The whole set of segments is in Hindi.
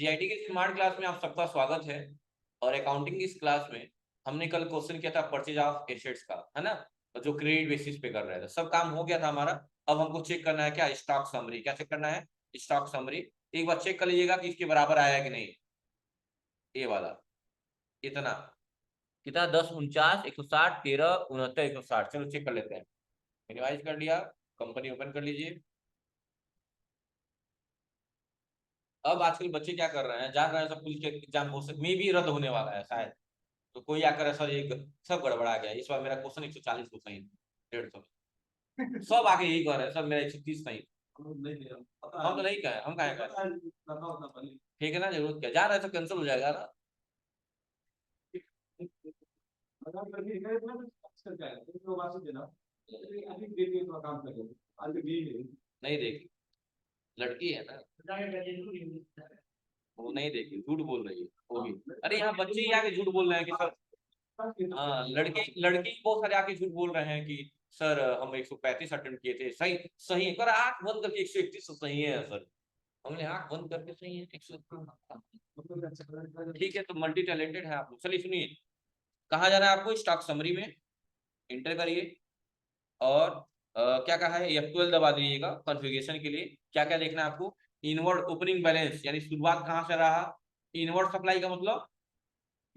जीआईटी की स्मार्ट क्लास में आप सबका स्वागत है। और अकाउंटिंग की इस क्लास में हमने कल क्वेश्चन किया था परचेज ऑफ एसेट्स का, है ना। और जो क्रेडिट बेसिस पे कर रहे थे, सब काम हो गया था हमारा। अब हमको चेक करना है क्या, स्टॉक समरी। क्या चेक करना है? Stock summary. एक बार चेक कर लीजिएगा कि इसके बराबर आया कि नहीं। ये वाला इतना कितना, 10, 49, 160, 13, 69, 160। चलो चेक कर लेते हैं। मिनिमाइज कर लिया, कंपनी ओपन कर लीजिए। अब आजकल बच्चे क्या कर रहे हैं, जान रहे हैं सब कुछ एग्जाम हो सकता में भी रद्द होने वाला है शायद। तो कोई आकर सर एक सब गड़बड़ा गया, इस बार मेरा क्वेश्चन 140 को सही, 150 सब आके यही कह रहे हैं सर मेरा 130 सही। हम तो नहीं कहे, हम कहे ठीक है ना, जरूरत क्या, जा रहे हैं तो कैंसिल हो जाएगा ना। नहीं देखी, लड़की है ना, वो नहीं देखी, झूठ बोल रही है वो भी। अरे यहाँ बच्चे ही आके झूठ बोल रहे हैं कि सर, हाँ लड़के लड़के बहुत सारे आके झूठ बोल रहे हैं कि सर हम 135 अटेम्प्ट किए थे, सही सही है, कर आंख बंद करके 131 तो सही है सर। हमने आंख बंद करके सही है 131। ठीक है, तो मल्टी टैलेंटेड है आप लोग। चलिए सुनिए, कहा जा रहा है आपको स्टॉक समरी में इंटर करिए। और क्या कहा है, F12 दबा दीजिएगा कॉन्फ़िगरेशन के लिए। क्या क्या देखना है आपको, इनवर्ड ओपनिंग बैलेंस यानी शुरुआत कहाँ से रहा। इनवर्ड सप्लाई का मतलब,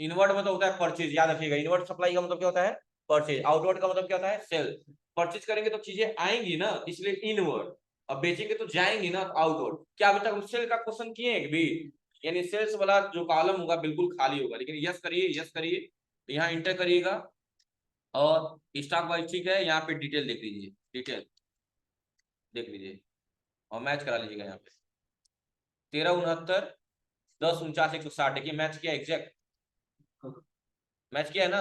इनवर्ड मतलब होता है परचेज, याद रखिएगा। इनवर्ड सप्लाई का मतलब क्या होता है, परचेज। आउटवर्ड का मतलब क्या होता है, सेल। परचेज करेंगे तो चीजें आएंगी ना, इसलिए इनवर्ड। अब बेचेंगे तो जाएंगी ना, आउटवर्ड। क्या अभी तक सेल का क्वेश्चन किए हैं भी, यानी सेल्स वाला जो कॉलम होगा बिल्कुल खाली होगा, लेकिन यस करिए, यस करिए, यहाँ इंटर करिएगा। और स्टॉक वाइज ठीक है, यहाँ पे डिटेल देख लीजिए, डिटेल देख लीजिए और मैच करा लीजिएगा। यहाँ पे 1369, 10, 49, 160, देखिए मैच किया एग्जैक्ट, मैच किया है ना।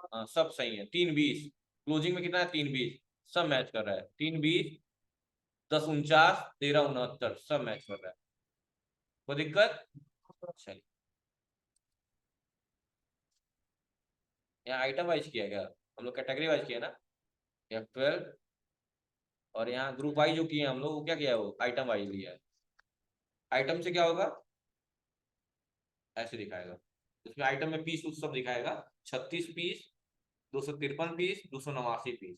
हाँ सब सही है। 3, 20 क्लोजिंग में कितना है, 3, 20 सब मैच कर रहा है। 3, 20, 10, 49, 13, 69 सब मैच कर रहा है। कोई दिक्कत? चलिए, यहाँ आइटम वाइज किया गया, हम लोग कैटेगरी वाइज किया ना, F12। और यहाँ ग्रुप वाइज जो किए हम लोग, वो क्या किया है, वो आइटम वाइज लिया है। आइटम से क्या होगा, ऐसे दिखाएगा। इसमें आइटम में पीस उस सब दिखाएगा। 36 पीस, 253 पीस, 289 पीस,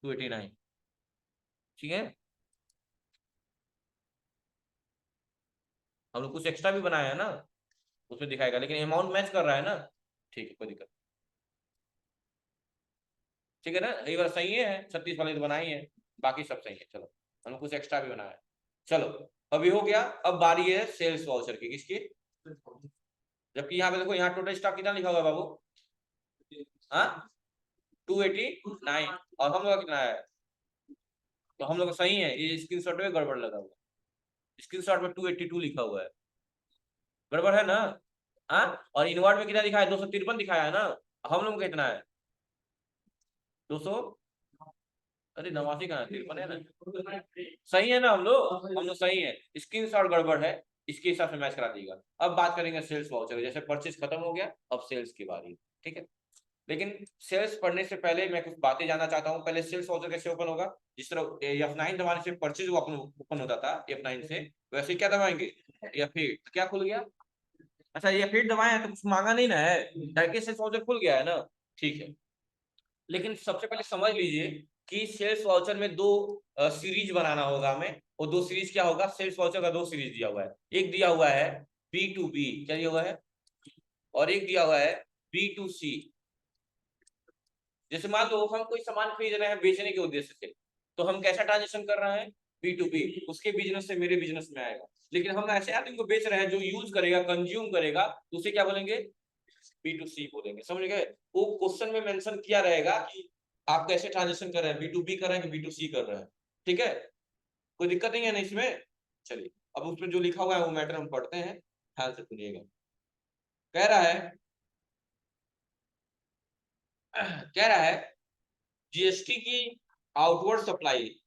289। ठीक है, हम लोग कुछ एक्स्ट्रा भी बनाया है ना, उसमें दिखाएगा, लेकिन अमाउंट मैच कर रहा है ना। ठीक है, कोई दिक्कत। ठीक है ना, ये बार सही है, 36 वाले तो बनाई है, बाकी सब सही है। चलो, हम लोग कुछ एक्स्ट्रा भी बनाया है। चलो, अभी हो गया। अब बारी है सेल्स वाउचर की, किसकी, जबकि यहाँ पे देखो, यहाँ टोटल स्टॉक कितना लिखा हुआ है बाबू, हाँ 289, और हम लोग कितना है, तो हम लोग सही है। ये स्क्रीनशॉट में गड़बड़ लगा हुआ है, स्क्रीनशॉट में 282 लिखा हुआ है, गड़बड़ है ना। हाँ, और इनवर्ड में कितना दिखाया है, 253 दिखाया है ना। हम लोग कितना है, 200, अरे 89 कहाँ है, 53 है ना। सही है ना, हम लोग सही है। स्क्रीन शॉट गड़बड़ है, इसके हिसाब से मैच करा दीजिएगा। अब बात करेंगे सेल्स वाउचर, जैसे परचेज खत्म हो गया, अब सेल्स की बारी। ठीक है, लेकिन सेल्स पढ़ने से पहले मैं कुछ बातें जानना चाहता हूँ। पहले सेल्स वाउचर कैसे ओपन होगा, जिस तरह F9 दबाने से परचेज ओपन होता था F9 से, वैसे क्या दबाएंगे, F8, क्या खुल गया। अच्छा, F8 दबाए हैं तो कुछ मांगा नहीं ना है, डायरेक्ट सेल्स वाउचर खुल गया है ना। ठीक है, लेकिन सबसे पहले समझ लीजिए कि सेल्स वाउचर में दो सीरीज बनाना होगा हमें। वो दो सीरीज क्या होगा, सेल्स वाउचर का दो सीरीज दिया हुआ है। एक दिया हुआ है B2B, क्या दिया हुआ है, और एक दिया हुआ है B2C। जैसे मान लो हम कोई सामान खरीद रहे हैं बेचने के उद्देश्य से, तो हम कैसा ट्रांजेक्शन कर रहे हैं, B2B, उसके बिजनेस से मेरे बिजनेस में आएगा। लेकिन हम ऐसे आदमी को बेच रहे हैं जो यूज करेगा, कंज्यूम करेगा, तो उसे क्या बोलेंगे, B2C बोलेंगे। समझ गए, वो क्वेश्चन में मेंशन किया रहेगा कि आप कैसे ट्रांजेक्शन कर रहे हैं, B2B कर रहे हैं कि B2C कर रहे हैं। ठीक है, कोई दिक्कत नहीं है ना इसमें। चलिए, अब उसमें जो लिखा हुआ है वो मैटर हम पढ़ते हैं, ध्यान से सुनिएगा। कह रहा है कह रहा है जीएसटी की आउटवर्ड सप्लाई,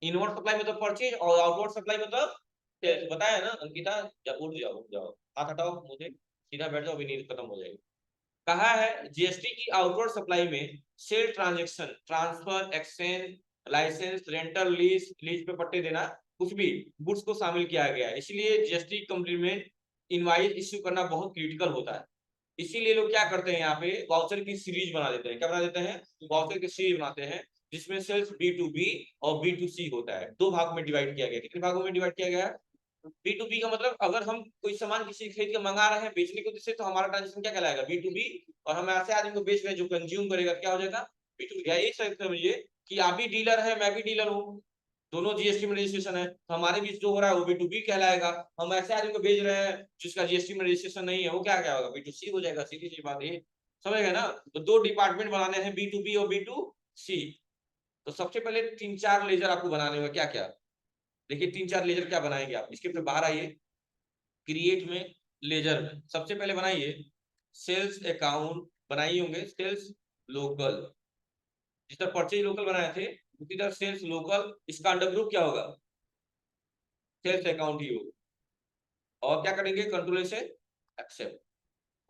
इनवर्ड सप्लाई मतलब परचेज, और आउटवर्ड सप्लाई मतलब sales। बताया ना अंकिता, उठ जाओ, हाथ हटाओ मुझे, सीधा बैठ जाओ, अभी नींद खत्म हो जाएगी। कहा है जीएसटी की आउटवर्ड सप्लाई में sale transaction, transfer, exchange, licence, rental, lease, lease पे पट्टे देना, कुछ भी गुड्स को शामिल किया गया है। इसलिए जीएसटी कंप्लीमेंट इनवाइस इश्यू करना बहुत क्रिटिकल होता है। इसीलिए लोग क्या करते हैं, यहाँ पे वाउचर की सीरीज बना देते हैं। क्या बना देते हैं? वाउचर की सीरीज बनाते हैं, जिसमें सेल्स B2B और B2C होता है। दो भाग में डिवाइड किया गया। कितने भागों में डिवाइड किया गया है? B2B का मतलब अगर हम कोई सामान किसी खरीद के मंगा रहे हैं बेचने के उद्देश्य से, तो हमारा ट्रांजेक्शन क्या कहलाएगा? B2B। और हम ऐसे आदमी को बेच रहे हैं जो कंज्यूम करेगा, क्या हो जाएगा? B2B। यही समझिए कि आप भी डीलर है, मैं भी डीलर हूँ, दोनों जीएसटी में रजिस्ट्रेशन है, तो हमारे बीच जो हो रहा है वो B2B कहलाएगा। हम ऐसे आदमी को भेज रहे हैं जिसका जीएसटी में रजिस्ट्रेशन नहीं है, वो क्या होगा? B2C हो जाएगा। सीधी सी बात है, समझ गए ना? तो दो डिपार्टमेंट बनाने हैं, B2B और B2C। तो सबसे पहले 3-4 लेजर आपको बनाने होंगे। क्या क्या? देखिए 3-4 लेजर क्या बनाएंगे आप, इसके पे बाहर आइए। क्रिएट में, लेजर में सबसे पहले बनाइए सेल्स अकाउंट। बनाइए होंगे सेल्स लोकल, जिस तरह परचेज लोकल बनाए थे उसी तरह सेल्स लोकल। इसका अंडर ग्रुप क्या होगा? सेल्स अकाउंट ही होगा। और क्या करेंगे? कंट्रोल से एक्सेप्ट।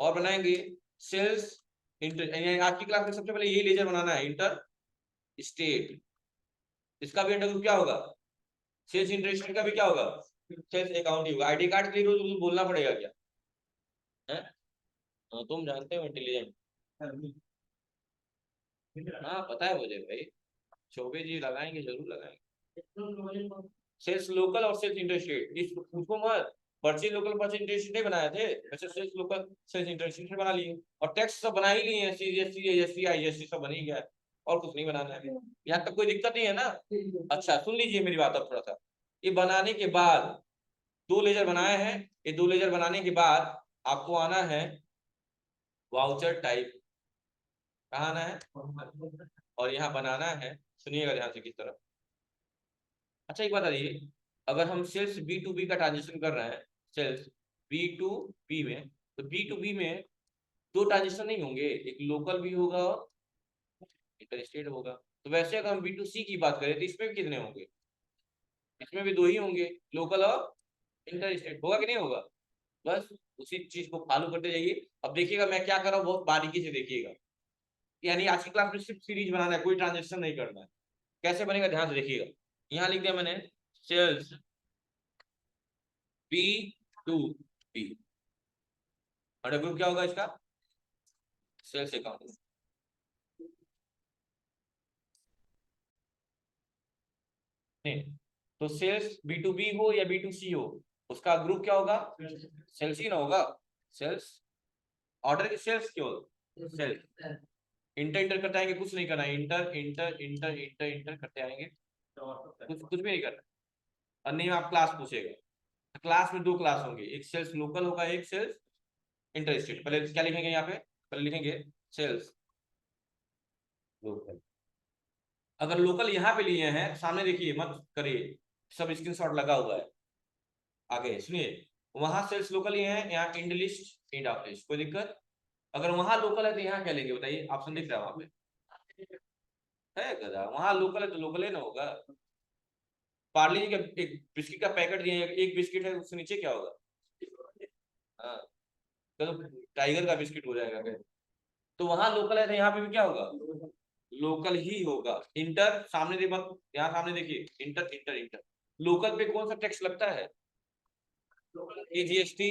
और बनाएंगे सेल्स इंटर। आज की क्लास में सबसे पहले यही लेजर बनाना है, इंटर स्टेट। इसका भी अंडर ग्रुप क्या होगा? सेल्स इंटर का भी क्या होगा? सेल्स अकाउंट ही होगा। आईडी कार्ड के लिए रोज बोलना पड़ेगा क्या है? तुम जानते हो इंटेलिजेंट। हाँ पता है मुझे भाई, चौबे जी लगाएंगे, जरूर लगाएंगे। सेल्स लोकल और सेल्स इंटरस्टेट, इस उसको मत। परचेज लोकल परचेज इंटरस्टेट नहीं बनाए थे, वैसे सेल्स लोकल सेल्स इंटरस्टेट बना लिए। और टैक्स सब बना ही लिए हैं, सीजीएसटी एजीएसटी आईजीएसटी सब बन ही गया है। और कुछ नहीं बनाना है, यहाँ तक कोई दिक्कत नहीं है ना? अच्छा सुन लीजिए मेरी बात अब थोड़ा सा। ये बनाने के बाद दो लेजर बनाए हैं, ये दो लेजर बनाने के बाद आपको आना है वाउचर टाइप। कहाँ आना है? और यहाँ बनाना है, सुनिएगा ध्यान से किस तरह। अच्छा एक बात बताइए, अगर हम सेल्स B2B का ट्रांजेक्शन कर रहे हैं, सेल्स B2B में, तो B2B में दो ट्रांजेक्शन नहीं होंगे, एक लोकल भी होगा और इंटर स्टेट होगा। तो वैसे अगर हम B2C की बात करें तो इसमें भी कितने होंगे? इसमें भी दो ही होंगे, लोकल और इंटर स्टेट। होगा कि नहीं होगा? बस उसी चीज को फॉलो करते जाइए। अब देखिएगा मैं क्या कर रहा हूँ, बहुत बारीकी से देखिएगा। यानी आज की क्लास में सिर्फ सीरीज बनाना है, कोई ट्रांजेक्शन नहीं करना है। कैसे बनेगा ध्यान से देखिएगा। यहाँ लिख दिया मैंने सेल्स B2B। अंडर ग्रुप क्या होगा इसका? Sales account. नहीं, तो सेल्स B2B हो या B2C हो, उसका ग्रुप क्या होगा? सेल्स ही ना होगा। सेल्स, ऑर्डर की सेल्स क्यों? सेल्स। इंटर इंटर करते आएंगे, कुछ नहीं करना है। Inter inter inter inter inter करते आएंगे, कुछ कुछ भी नहीं करना। और नहीं आप क्लास पूछेगा, क्लास में दो क्लास होंगे, एक सेल्स लोकल होगा, एक सेल्स इंटर स्टेट। पहले क्या लिखेंगे यहाँ पे? पहले लिखेंगे सेल्स लोकल। अगर लोकल यहाँ पे लिए हैं सामने देखिए, मत करिए, सब स्क्रीनशॉट लगा हुआ है। आगे सुनिए, वहां सेल्स लोकल ही है, यहाँ end list end of list, कोई दिक्कत? अगर वहां लोकल है तो यहाँ क्या लेंगे बताइए? ऑप्शन दिख रहा है वहां पे, है गधा? वहां लोकल है तो लोकल ही ना होगा। पार्ले जी का एक बिस्किट का पैकेट दिए हैं, एक बिस्किट है, उससे नीचे क्या होगा? हाँ, तो टाइगर का बिस्किट हो जाएगा क्या? तो वहां लोकल है तो यहाँ पे भी क्या होगा? लोकल ही होगा। इंटर सामने दे, मत यहाँ सामने देखिए, इंटर इंटर इंटर। लोकल पे कौन सा टैक्स लगता है? जीएसटी,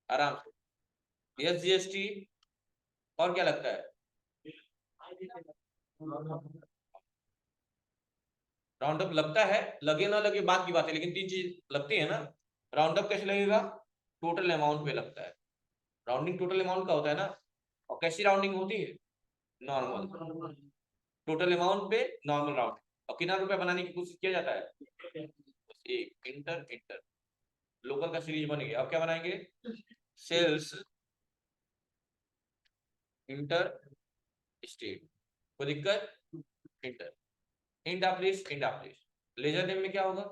आराम से, यस जीएसटी। और क्या लगता है? राउंड अप लगता है, लगे ना लगे बात की बात है, लेकिन तीन चीज लगती है ना। राउंड अप कैसे लगेगा? टोटल अमाउंट पे लगता है। राउंडिंग टोटल अमाउंट का होता है ना। और कैसी राउंडिंग होती है? नॉर्मल। टोटल अमाउंट पे नॉर्मल राउंड। और कितना रुपया बनाने की कोशिश किया जाता है? बस एक इंटर इंटर। लोकल का सीरीज बन गया। अब क्या बनाएंगे? सेल्स इंटर स्टेट, कोई दिक्कत? Inter end of list end of list. Ledger name में क्या होगा?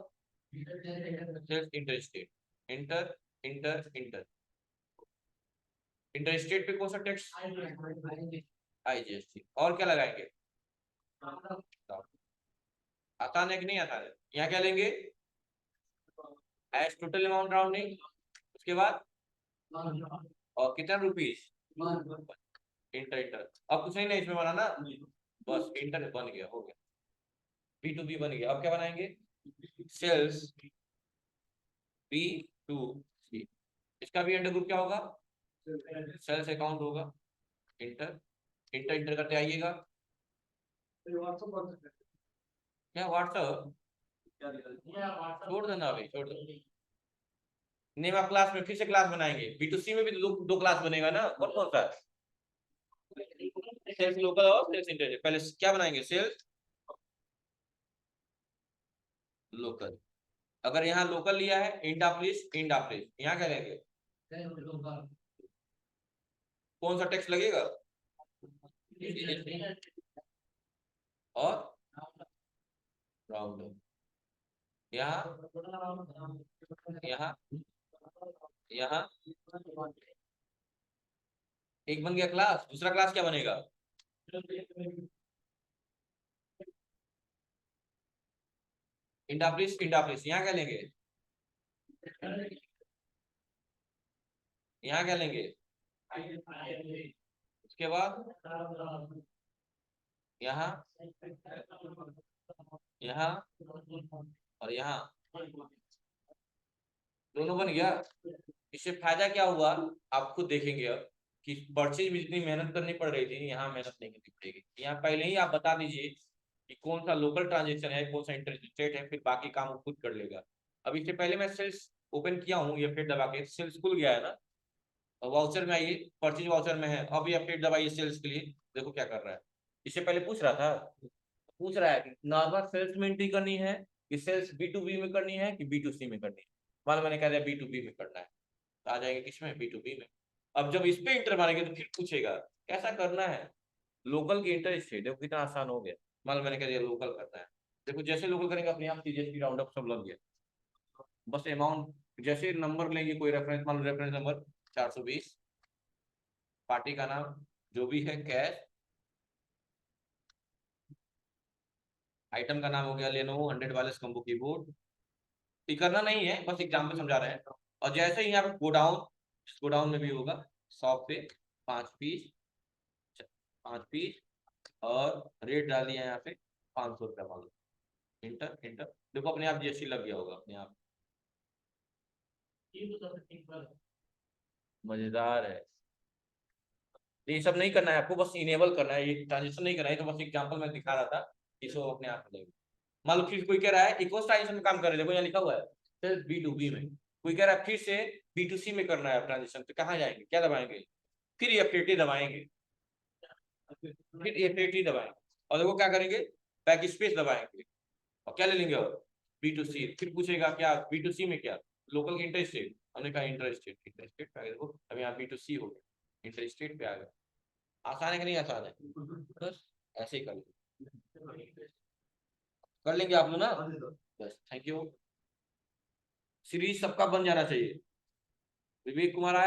Sales inter state, inter inter inter. Inter state पे कौन सा टैक्स? आईजीएसटी। और क्या लगाएंगे? आसान है कि नहीं आसान है? यहाँ क्या लेंगे? एज टोटल अमाउंट राउंडिंग, उसके बाद और कितना रुपीस? Inter inter. अब कुछ नहीं ना इसमें बनाना, बस इंटर बन गया, हो गया। B2B बन गया। अब क्या बनाएंगे? Sales B2C। इसका भी अंडर ग्रुप क्या होगा, सेल्स अकाउंट होगा। इंटर इंटर इंटर करते आइएगा। क्या व्हाट्सअप, छोड़ देना अभी, छोड़ दो। नेम ऑफ क्लास में फिर से क्लास बनाएंगे। B2C में भी दो क्लास बनेगा ना, कौन कौन सा, सेल्स लोकल और सेल्स इंटर। पहले क्या बनाएंगे, सेल्स लोकल। अगर यहाँ लोकल लिया है end of list, end of list, यहाँ क्या लेंगे, कौन सा टेक्स्ट लगेगा, और राउंड। यहाँ यहाँ यहाँ एक बन गया क्लास, दूसरा क्लास क्या बनेगा, end of list, end of list. यहाँ क्या लेंगे, यहाँ क्या लेंगे, उसके बाद यहाँ यहाँ और यहाँ, दोनों बन गया। इससे फायदा क्या हुआ, आप खुद देखेंगे अब कि परचेज में जितनी मेहनत करनी पड़ रही थी, यहाँ मेहनत नहीं करनी पड़ेगी। यहाँ पहले ही आप बता दीजिए कि कौन सा लोकल ट्रांजेक्शन है, कौन सा इंटरस्टेट है, फिर बाकी काम वो खुद कर लेगा। अब इससे पहले मैं सेल्स ओपन किया हूँ, ये फिर दबा के सेल्स खुल गया है ना। वाउचर में आइए, परचेज वाउचर में है, अब ये अपडेट दबाइए सेल्स के लिए, देखो क्या कर रहा है। इससे पहले पूछ रहा था, पूछ रहा है कि नॉर्मल सेल्स में एंट्री करनी है कि सेल्स B2B में करनी है कि B2C में करनी है। मान मैंने कह दिया B2B में करना है, तो आ जाएंगे किसमें, B2B में। अब जब इस पे इंटर मारेंगे तो फिर पूछेगा कैसा करना है, लोकल की इंटर स्टेट। देखो कितना आसान हो गया। मान मैंने कह दिया लोकल करना है, देखो जैसे लोकल करेंगे अपने आप CGST राउंड अप सब लग गया। बस अमाउंट जैसे नंबर लेंगे, कोई रेफरेंस, मान लो रेफरेंस नंबर 420, पार्टी का नाम जो भी है कैश, आइटम का नाम हो गया लेनोवो 100 वायरलेस कॉम्बो कीबोर्ड। ये करना नहीं है, बस एग्जाम्पल समझा रहे हैं। और जैसे ही यहाँ पे गोडाउन, गोडाउन में भी होगा शॉप पे 5 पीस, 5 पीस, और रेट डाल दिया यहाँ पे 500 रुपया मान लो। इंटर इंटर, देखो अपने आप GST लग गया होगा अपने आप। मजेदार है। ये सब नहीं करना है आपको, बस इनेबल करना है, ये ट्रांजेक्शन नहीं करना है। तो बस एग्जांपल मैं दिखा रहा था, इसको अपने आप हो जाएगा। मान लो फिर कोई कह रहा है इक्वल ट्रांजेक्शन में काम कर रहे, देखो यहाँ लिखा हुआ है सिर्फ B2B में। कोई कह रहा है फिर से B2C में करना है ट्रांजेक्शन, तो कहाँ जाएंगे, क्या दबाएंगे, फिर F80 दबाएंगे, फिर F80 दबाएंगे, और देखो क्या करेंगे, बैक स्पेस दबाएंगे, और क्या ले लेंगे, और B2C। फिर पूछेगा क्या B2C में, क्या लोकल की इंटर स्टेट, हमने कहा इंटर स्टेट, इंटर स्टेट पे आ गया। देखो अब यहाँ B2C हो गया, इंटर स्टेट पे आ गया। आसान है कि नहीं आसान है, बस ऐसे ही कर लेंगे आप लोग ना। बस थैंक यू। सीरीज सबका बन जाना चाहिए। विवेक कुमार आया।